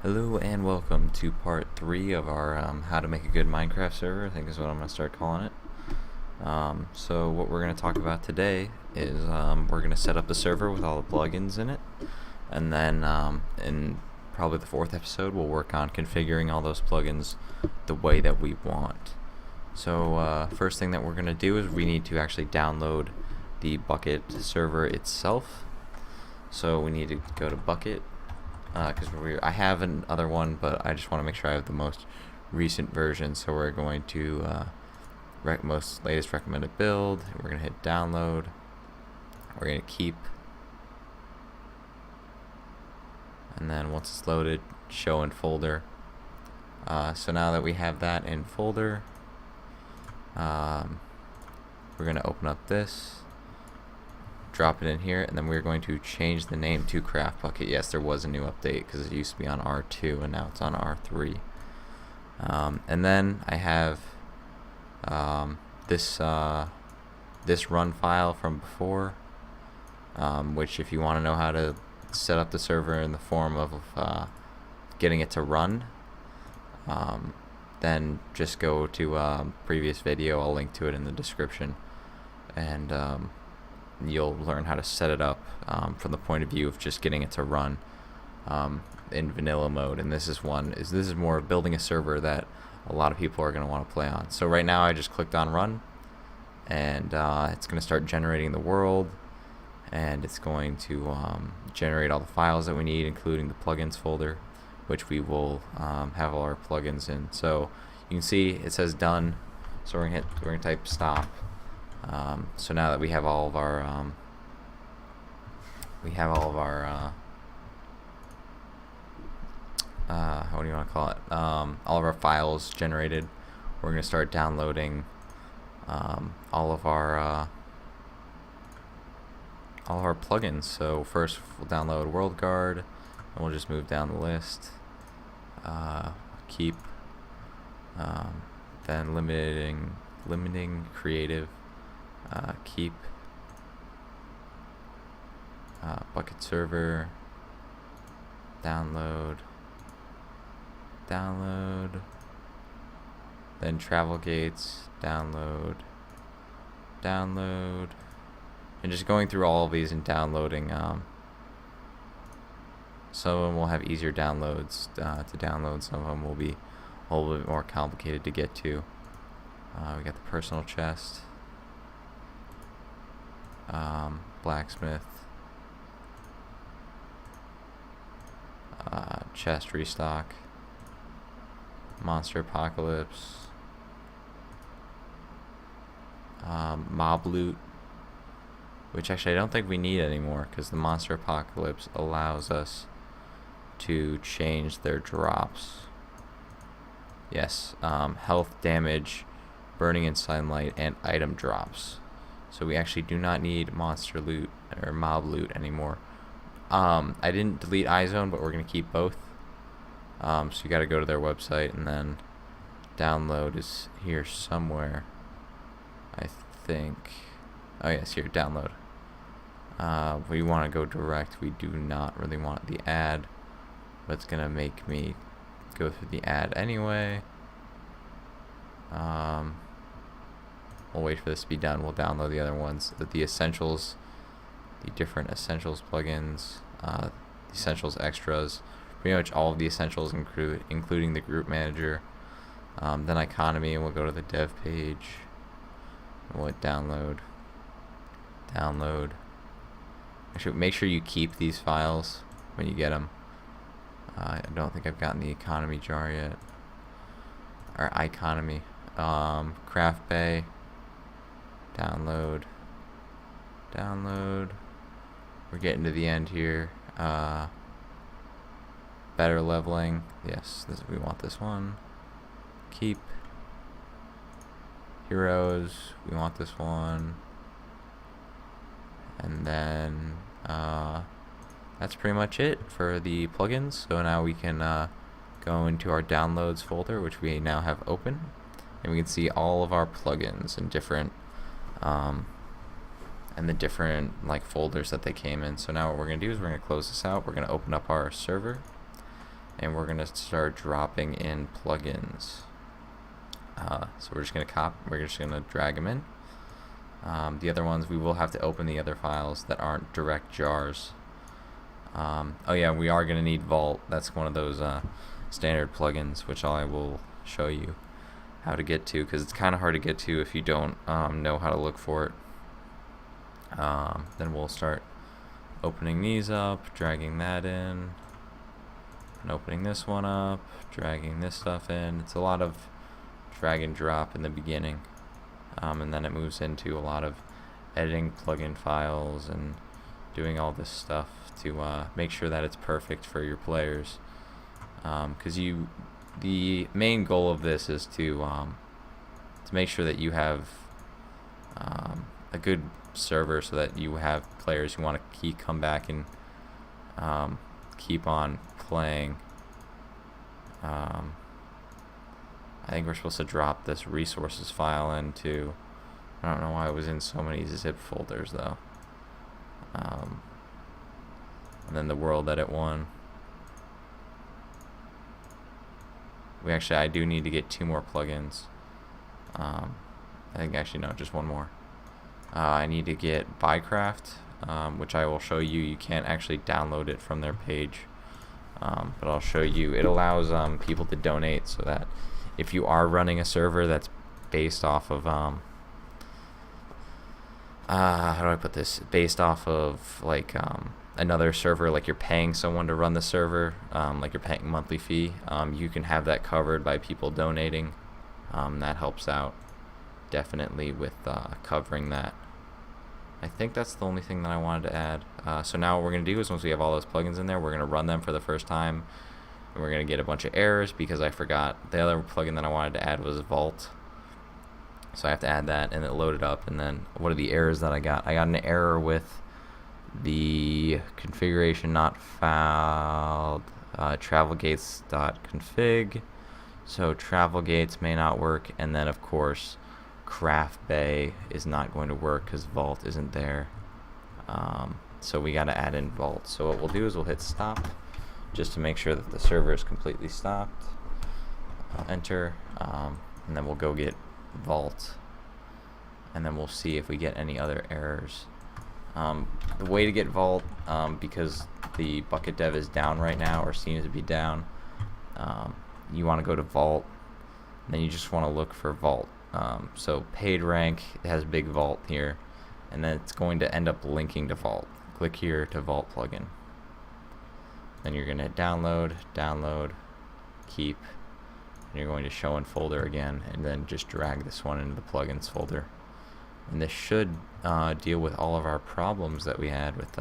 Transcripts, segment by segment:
Hello and welcome to part 3 of our how to make a good Minecraft server, I think is what I'm going to start calling it. So what we're going to talk about today is we're going to set up the server with all the plugins in it, and then in probably the 4th episode we'll work on configuring all those plugins the way that we want. So first thing that we're going to do is we need to actually download the Bucket server itself. So we need to go to Bucket, because I have another one, but I just want to make sure I have the most recent version. So we're going to most latest recommended build. We're going to hit download. We're going to keep, and then once it's loaded, show in folder. So now that we have that in folder, we're going to open up this, drop it in here, and then we're going to change the name to Craft Bucket. Yes, there was a new update because it used to be on R2 and now it's on R3. And then I have this run file from before, which if you want to know how to set up the server in the form of getting it to run, then just go to previous video. I'll link to it in the description, and you'll learn how to set it up from the point of view of just getting it to run in vanilla mode. And this is more of building a server that a lot of people are going to want to play on. So right now I just clicked on run, and it's going to start generating the world, and it's going to generate all the files that we need, including the plugins folder, which we will have all our plugins in. So you can see it says done, so we're gonna type stop. So now that we have all of our what do you want to call it? All of our files generated, we're gonna start downloading all of our plugins. So first we'll download World Guard, and we'll just move down the list. Keep, then limiting creative. Keep, Bucket server, download, then travel gates, download, and just going through all of these and downloading. Some of them will have easier downloads to download. Some of them will be a little bit more complicated to get to. We got the personal chest, blacksmith, chest restock, monster apocalypse, mob loot, which actually I don't think we need anymore because the monster apocalypse allows us to change their drops. Yes, health, damage, burning in sunlight, and item drops. So we actually do not need monster loot or mob loot anymore. I didn't delete iZone, but we're going to keep both. So you got to go to their website, and then download is here somewhere, I think. Oh yes, here, download. We want to go direct. We do not really want the ad, but it's going to make me go through the ad anyway. We'll wait for this to be done. We'll download the other ones, the essentials, the different essentials plugins, the essentials extras, pretty much all of the essentials, including the group manager. Then economy, and we'll go to the dev page, and we'll hit download. Actually, make sure you keep these files when you get them. I don't think I've gotten the economy jar yet, or economy. Craft bay, download. We're getting to the end here. Better leveling, yes, we want this one. Keep. Heroes, we want this one. And then that's pretty much it for the plugins. So now we can go into our downloads folder, which we now have open, and we can see all of our plugins and different folders that they came in. So now what we're going to do is we're going to close this out. We're going to open up our server, and we're gonna start dropping in plugins. So we're just gonna drag them in. The other ones, we will have to open the other files that aren't direct jars. Oh yeah, we are gonna need Vault. That's one of those standard plugins, which I will show you how to get to, because it's kind of hard to get to if you don't know how to look for it. Then we'll start opening these up, dragging that in, and opening this one up, dragging this stuff in. It's a lot of drag and drop in the beginning, and then it moves into a lot of editing plugin files and doing all this stuff to make sure that it's perfect for your players. Because the main goal of this is to make sure that you have a good server, so that you have players who want to come back and keep on playing. I think we're supposed to drop this resources file into, I don't know why it was in so many zip folders though. And then the world edit one. I do need to get 2 more plugins. I think actually no, just 1 more. I need to get Bycraft, which I will show you. You can't actually download it from their page, but I'll show you. It allows people to donate, so that if you are running a server that's based off of how do I put this? Based off of like another server, like you're paying someone to run the server, like you're paying a monthly fee, you can have that covered by people donating. That helps out definitely with covering that. I think that's the only thing that I wanted to add. So now what we're going to do is, once we have all those plugins in there, we're going to run them for the first time, and we're going to get a bunch of errors because I forgot the other plugin that I wanted to add was Vault. So I have to add that, and it loaded up. And then what are the errors that I got? I got an error with the configuration not found, travelgates.config. So travelgates may not work, and then of course craft bay is not going to work because Vault isn't there. So we got to add in Vault. So what we'll do is we'll hit stop just to make sure that the server is completely stopped. I'll enter, and then we'll go get Vault, and then we'll see if we get any other errors. The way to get Vault, because the bucket dev is down right now, or seems to be down, you want to go to Vault, and then you just want to look for Vault. So paid rank, it has big Vault here, and then it's going to end up linking to Vault. Click here to Vault plugin. Then you're going to hit download, keep, and you're going to show in folder again, and then just drag this one into the plugins folder. And this should deal with all of our problems that we had with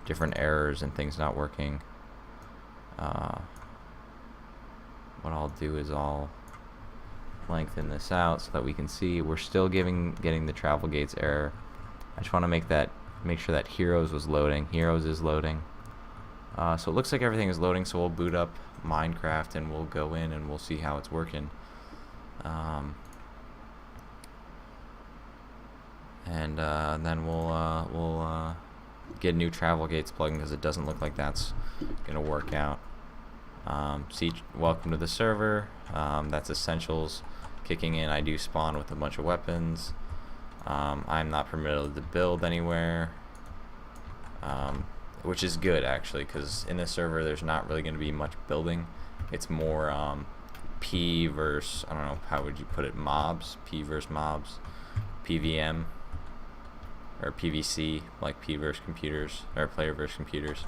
different errors and things not working. What I'll do is I'll lengthen this out so that we can see we're still getting the travel gates error. I just want to make sure that Heroes was loading. Heroes is loading. So it looks like everything is loading, so we'll boot up Minecraft and we'll go in and we'll see how it's working. And then we'll get a new travel gates plugin, because it doesn't look like that's gonna work out. See, welcome to the server. That's essentials kicking in. I do spawn with a bunch of weapons. I'm not permitted to build anywhere, which is good actually, because in this server there's not really going to be much building. It's more P versus, I don't know, how would you put it, mobs, P versus mobs, PVM, or PVC, like P versus computers, or player versus computers.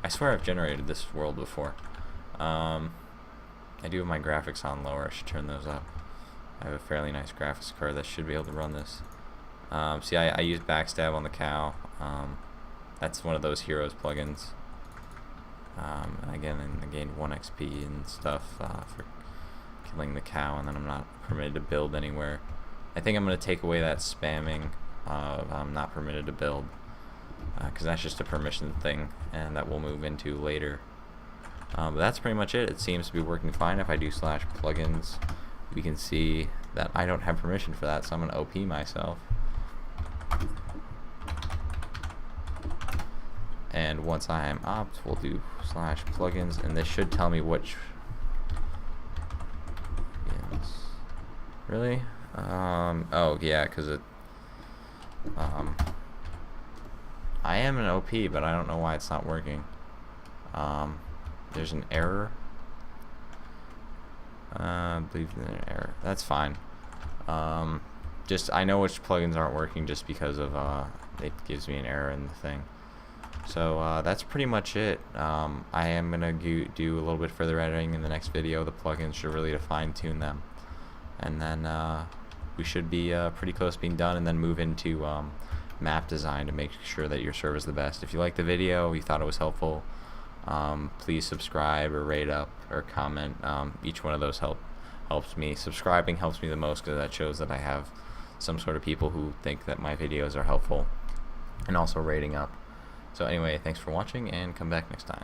I swear I've generated this world before. I do have my graphics on lower. I should turn those up. I have a fairly nice graphics card that should be able to run this. See, I use backstab on the cow. That's one of those Heroes plugins. And again, I gained 1 XP and stuff for killing the cow, and then I'm not permitted to build anywhere. I think I'm going to take away that spamming of I'm not permitted to build, because that's just a permission thing, and that we'll move into later. But that's pretty much it. It seems to be working fine. If I do /plugins, we can see that I don't have permission for that, so I'm going to OP myself. And once I am opt, we'll do /plugins, and this should tell me which plugins. Really? Oh yeah, because it I am an OP, but I don't know why it's not working. There's an error. I believe there's an error. That's fine. Just I know which plugins aren't working just because of it gives me an error in the thing. So that's pretty much it. I am gonna do a little bit further editing in the next video. The plugins should really fine tune them, and then we should be pretty close to being done, and then move into map design to make sure that your server is the best. If you liked the video, you thought it was helpful, please subscribe or rate up or comment. Each one of those helps me. Subscribing helps me the most because that shows that I have some sort of people who think that my videos are helpful, and also rating up. So anyway, thanks for watching, and come back next time.